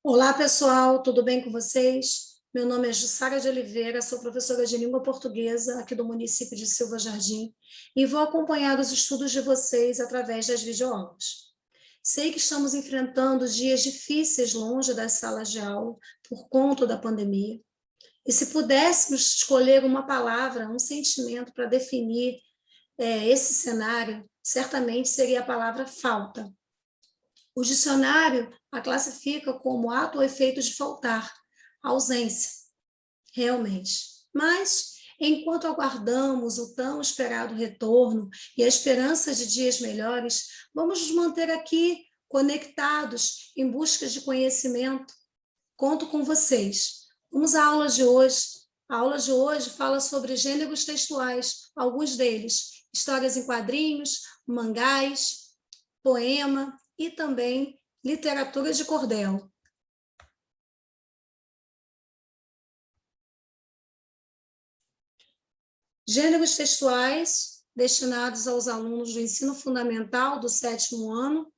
Olá, pessoal, tudo bem com vocês? Meu nome é Jussara de Oliveira, sou professora de língua portuguesa aqui do município de Silva Jardim e vou acompanhar os estudos de vocês através das videoaulas. Sei que estamos enfrentando dias difíceis longe das salas de aula por conta da pandemia, e se pudéssemos escolher uma palavra, um sentimento para definir esse cenário, certamente seria a palavra falta. O dicionário a classifica como ato ou efeito de faltar, ausência, realmente. Mas, enquanto aguardamos o tão esperado retorno e a esperança de dias melhores, vamos nos manter aqui conectados em busca de conhecimento. Conto com vocês. Vamos à aula de hoje. A aula de hoje fala sobre gêneros textuais, alguns deles, histórias em quadrinhos, mangás, poema e também literatura de cordel. Gêneros textuais destinados aos alunos do ensino fundamental do 7º ano.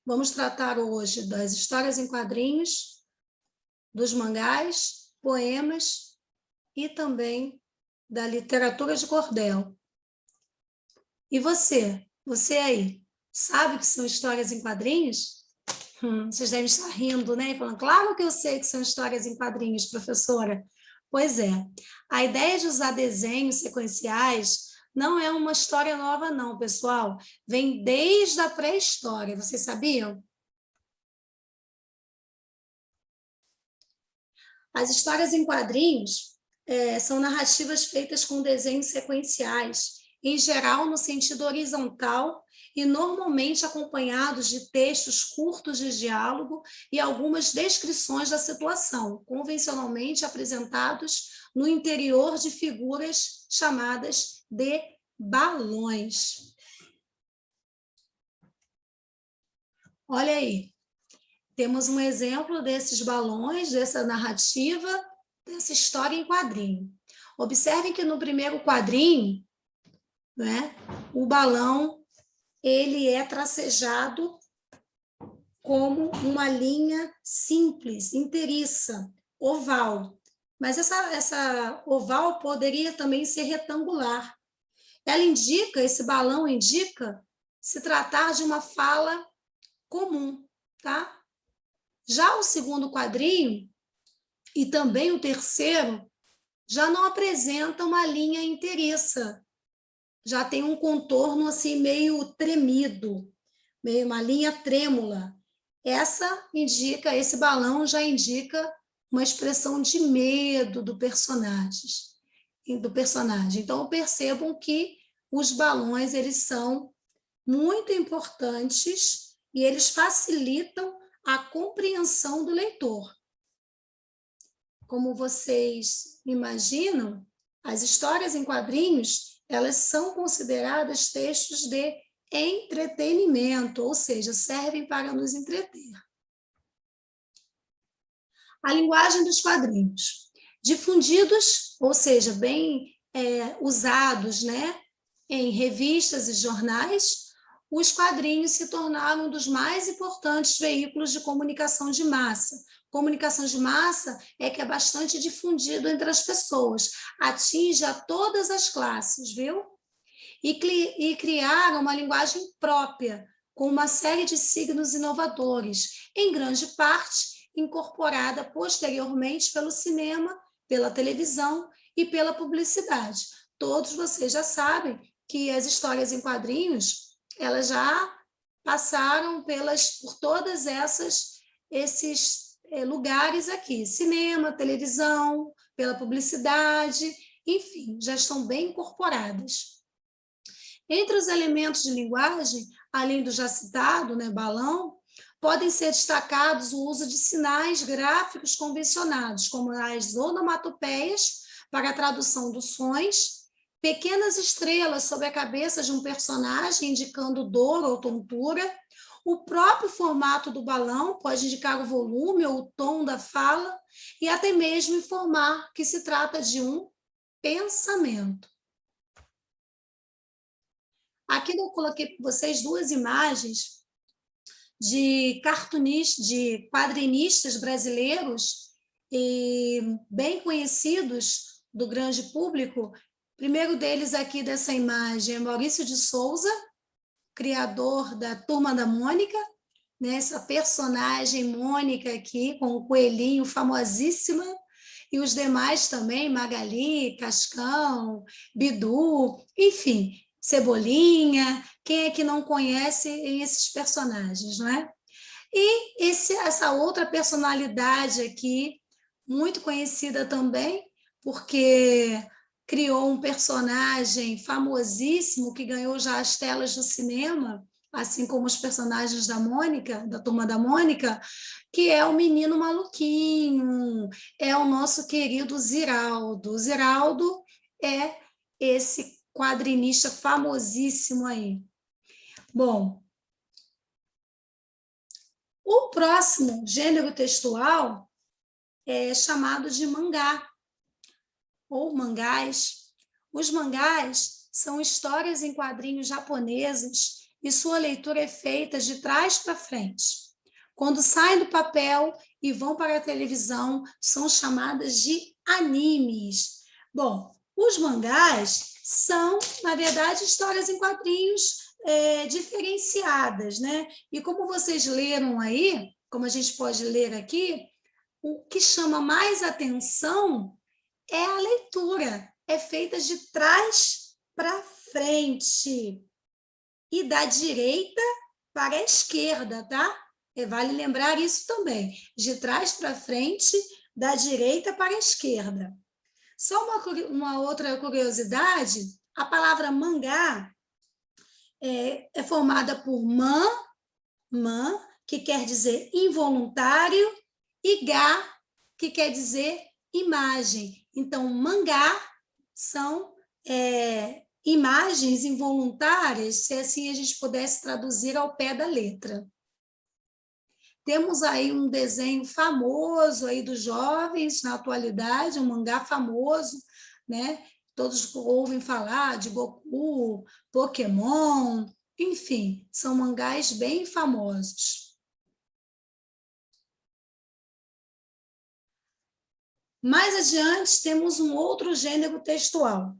Vamos tratar hoje das histórias em quadrinhos, dos mangás, poemas e também da literatura de cordel. E você aí, sabe o que são histórias em quadrinhos? Vocês devem estar rindo, né? Falando, claro que eu sei que são histórias em quadrinhos, professora. Pois é, a ideia de usar desenhos sequenciais não é uma história nova, não, pessoal. Vem desde a pré-história, vocês sabiam? As histórias em quadrinhos são narrativas feitas com desenhos sequenciais, em geral no sentido horizontal e normalmente acompanhados de textos curtos de diálogo e algumas descrições da situação, convencionalmente apresentados no interior de figuras chamadas de balões. Olha aí, temos um exemplo desses balões, dessa narrativa, dessa história em quadrinho. Observem que no primeiro quadrinho, né, o balão ele é tracejado como uma linha simples, inteiriça, oval. Mas essa oval poderia também ser retangular. Esse balão indica se tratar de uma fala comum, tá? Já o segundo quadrinho e também o terceiro já não apresenta uma linha inteiriça, já tem um contorno assim meio tremido, meio uma linha trêmula. Esse balão já indica uma expressão de medo do personagem. Então percebam que os balões eles são muito importantes e eles facilitam a compreensão do leitor. Como vocês imaginam, as histórias em quadrinhos, elas são consideradas textos de entretenimento, ou seja, servem para nos entreter. A linguagem dos quadrinhos. Difundidos, ou seja, bem usados, né, em revistas e jornais, os quadrinhos se tornaram um dos mais importantes veículos de comunicação de massa. Comunicação de massa é que é bastante difundido entre as pessoas, atinge a todas as classes, viu? E criaram uma linguagem própria, com uma série de signos inovadores, em grande parte incorporada posteriormente pelo cinema, pela televisão e pela publicidade. Todos vocês já sabem que as histórias em quadrinhos, elas já passaram por todas esses lugares aqui, cinema, televisão, pela publicidade, enfim, já estão bem incorporadas. Entre os elementos de linguagem, além do já citado, né, balão, podem ser destacados o uso de sinais gráficos convencionados, como as onomatopeias, para a tradução dos sons, pequenas estrelas sobre a cabeça de um personagem, indicando dor ou tontura. O próprio formato do balão pode indicar o volume ou o tom da fala, e até mesmo informar que se trata de um pensamento. Aqui eu coloquei para vocês duas imagens de quadrinistas brasileiros e bem conhecidos do grande público. O primeiro deles aqui dessa imagem é Maurício de Souza, criador da Turma da Mônica, né? Essa personagem Mônica aqui, com o coelhinho, famosíssima, e os demais também, Magali, Cascão, Bidu, enfim, Cebolinha, quem é que não conhece esses personagens, não é? E essa outra personalidade aqui, muito conhecida também, porque criou um personagem famosíssimo que ganhou já as telas do cinema, assim como os personagens da Mônica, da Turma da Mônica, que é o Menino Maluquinho, é o nosso querido Ziraldo. O Ziraldo é esse quadrinista famosíssimo aí. Bom, o próximo gênero textual é chamado de mangá, ou mangás. Os mangás são histórias em quadrinhos japoneses e sua leitura é feita de trás para frente. Quando saem do papel e vão para a televisão, são chamadas de animes. Bom, os mangás são, na verdade, histórias em quadrinhos diferenciadas, né? E como vocês leram aí, como a gente pode ler aqui, o que chama mais atenção é a leitura, é feita de trás para frente e da direita para a esquerda, tá? Vale lembrar isso também, de trás para frente, da direita para a esquerda. Só uma outra curiosidade, a palavra mangá é formada por man, que quer dizer involuntário, e ga, que quer dizer imagem. Então, mangá são imagens involuntárias, se assim a gente pudesse traduzir ao pé da letra. Temos aí um desenho famoso aí dos jovens na atualidade, um mangá famoso, né? Todos ouvem falar de Goku, Pokémon, enfim, são mangás bem famosos. Mais adiante, temos um outro gênero textual.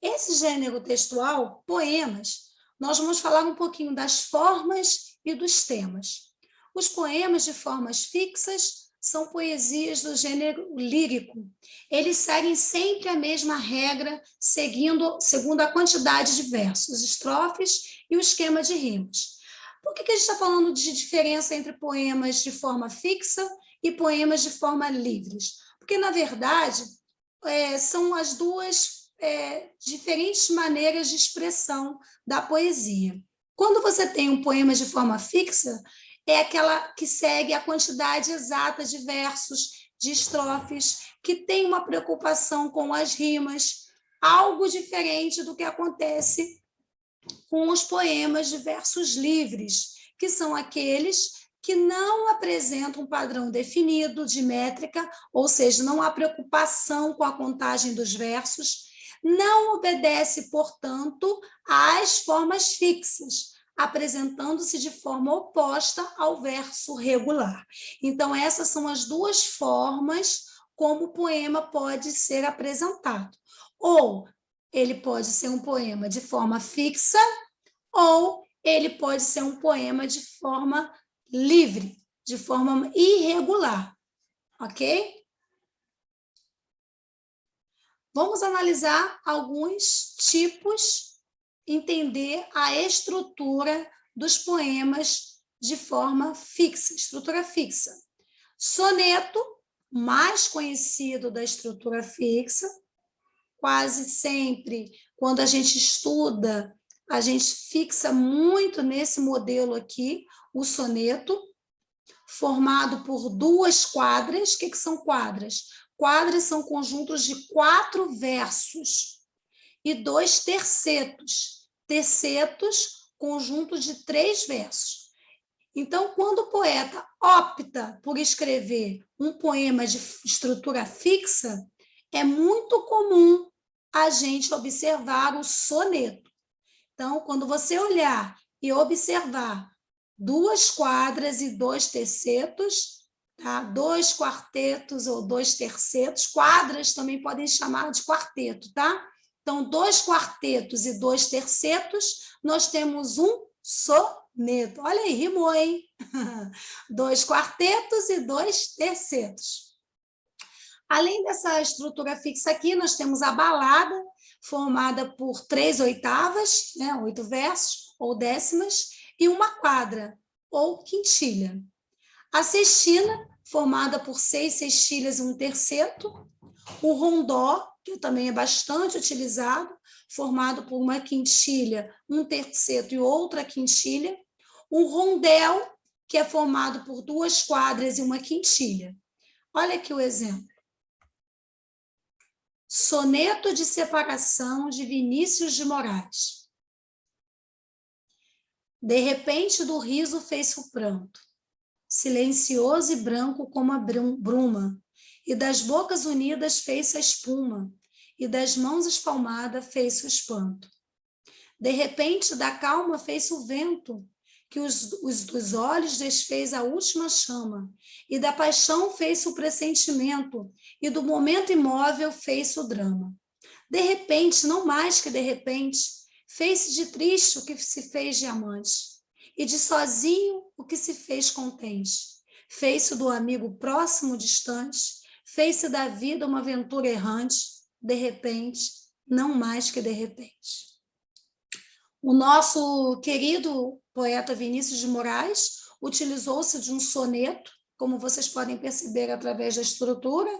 Esse gênero textual, poemas, nós vamos falar um pouquinho das formas e dos temas. Os poemas de formas fixas são poesias do gênero lírico. Eles seguem sempre a mesma regra, segundo a quantidade de versos, estrofes e o esquema de rimas. Por que a gente está falando de diferença entre poemas de forma fixa e poemas de forma livres? Porque, na verdade, são as duas diferentes maneiras de expressão da poesia. Quando você tem um poema de forma fixa, é aquela que segue a quantidade exata de versos, de estrofes, que tem uma preocupação com as rimas, algo diferente do que acontece com os poemas de versos livres, que são aqueles que não apresentam um padrão definido de métrica, ou seja, não há preocupação com a contagem dos versos, não obedece, portanto, às formas fixas, apresentando-se de forma oposta ao verso regular. Então, essas são as duas formas como o poema pode ser apresentado. Ou ele pode ser um poema de forma fixa, ou ele pode ser um poema de forma livre, de forma irregular, ok? Vamos analisar alguns tipos, entender a estrutura dos poemas de forma fixa, estrutura fixa. Soneto, mais conhecido da estrutura fixa, quase sempre, quando a gente estuda, a gente fixa muito nesse modelo aqui, o soneto, formado por duas quadras. O que são quadras? Quadras são conjuntos de 4 versos e 2 tercetos. Tercetos, conjuntos de 3 versos. Então, quando o poeta opta por escrever um poema de estrutura fixa, é muito comum a gente observar o soneto. Então, quando você olhar e observar 2 quadras e 2 tercetos, tá? 2 quartetos ou 2 tercetos. Quadras também podem chamar de quarteto, tá? Então, 2 quartetos e 2 tercetos, nós temos um soneto. Olha aí, rimou, hein? 2 quartetos e 2 tercetos. Além dessa estrutura fixa aqui, nós temos a balada, formada por 3 oitavas, né, 8 versos ou décimas, e uma quadra, ou quintilha. A sextina, formada por 6 sextilhas e um terceto. O rondó, que também é bastante utilizado, formado por uma quintilha, um terceto e outra quintilha. O rondel, que é formado por 2 quadras e uma quintilha. Olha aqui o exemplo. Soneto de separação de Vinícius de Moraes. De repente do riso fez-se o pranto, silencioso e branco como a bruma, e das bocas unidas fez-se a espuma, e das mãos espalmadas fez-se o espanto. De repente da calma fez-se o vento, que dos olhos desfez a última chama, e da paixão fez-se o pressentimento, e do momento imóvel fez-se o drama. De repente, não mais que de repente, fez-se de triste o que se fez de amante, e de sozinho o que se fez contente. Fez-se do amigo próximo distante, fez-se da vida uma aventura errante, de repente, não mais que de repente. O nosso querido poeta Vinícius de Moraes utilizou-se de um soneto, como vocês podem perceber através da estrutura,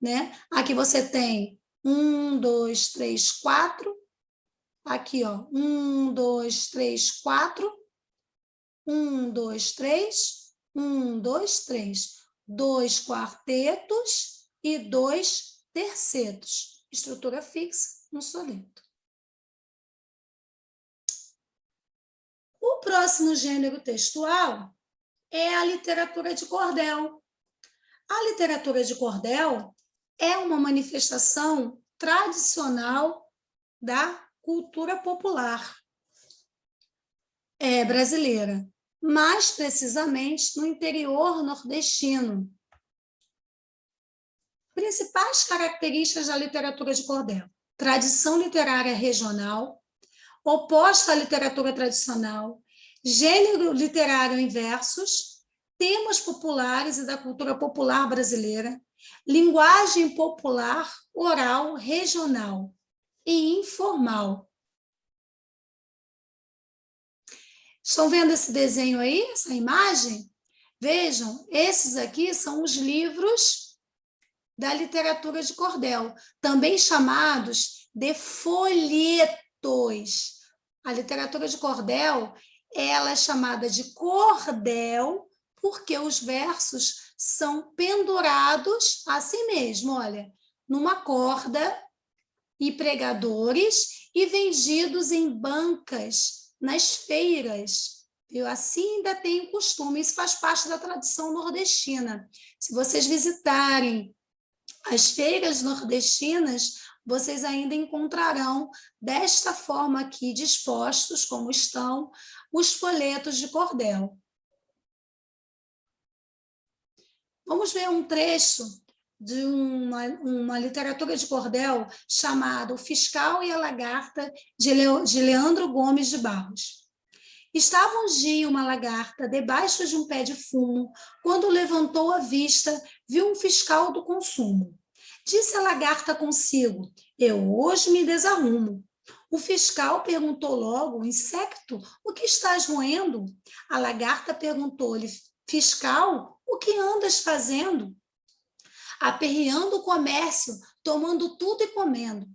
né? Aqui você tem 1, 2, 3, 4. Aqui, ó, 1, 2, 3, 4. 1, 2, 3. 1, 2, 3. 2 quartetos e 2 tercetos. Estrutura fixa, um soneto. O próximo gênero textual é a literatura de cordel. A literatura de cordel é uma manifestação tradicional da cultura popular brasileira, mais precisamente no interior nordestino. Principais características da literatura de cordel: tradição literária regional, oposta à literatura tradicional, gênero literário em versos, temas populares e da cultura popular brasileira, linguagem popular, oral, regional e informal. Estão vendo esse desenho aí, essa imagem? Vejam, esses aqui são os livros da literatura de cordel, também chamados de folhetos. A literatura de cordel, ela é chamada de cordel porque os versos são pendurados assim mesmo, olha, numa corda e pregadores e vendidos em bancas nas feiras. Eu assim ainda tenho costume, isso faz parte da tradição nordestina. Se vocês visitarem as feiras nordestinas, vocês ainda encontrarão desta forma aqui dispostos, como estão, os folhetos de cordel. Vamos ver um trecho de uma literatura de cordel chamada O Fiscal e a Lagarta, de Leandro Gomes de Barros. Estava um dia uma lagarta debaixo de um pé de fumo, quando levantou a vista, viu um fiscal do consumo. Disse a lagarta consigo: eu hoje me desarrumo. O fiscal perguntou logo: insecto, o que estás roendo? A lagarta perguntou-lhe: fiscal, o que andas fazendo? Aperreando o comércio, tomando tudo e comendo.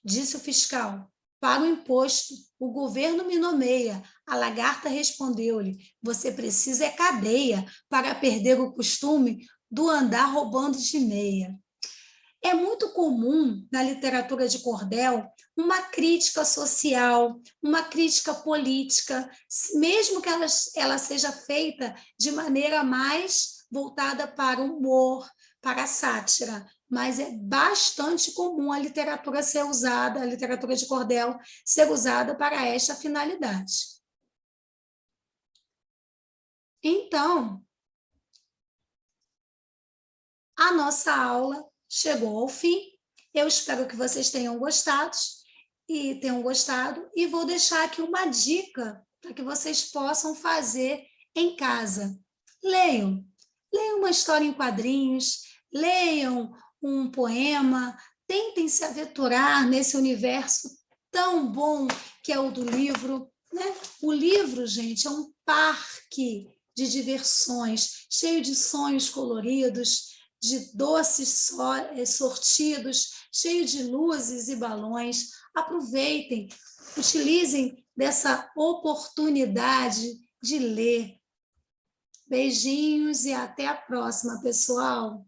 Disse o fiscal: para o imposto, o governo me nomeia. A lagarta respondeu-lhe: você precisa é cadeia para perder o costume do andar roubando de meia. É muito comum na literatura de cordel uma crítica social, uma crítica política, mesmo que ela seja feita de maneira mais voltada para o humor, para a sátira, mas é bastante comum a literatura ser usada, a literatura de cordel ser usada para esta finalidade. Então, a nossa aula chegou ao fim. Eu espero que vocês tenham gostado e vou deixar aqui uma dica para que vocês possam fazer em casa. Leiam uma história em quadrinhos, leiam um poema, tentem se aventurar nesse universo tão bom que é o do livro, né? O livro, gente, é um parque de diversões, cheio de sonhos coloridos, de doces sortidos, cheio de luzes e balões. Aproveitem, utilizem dessa oportunidade de ler. Beijinhos e até a próxima, pessoal!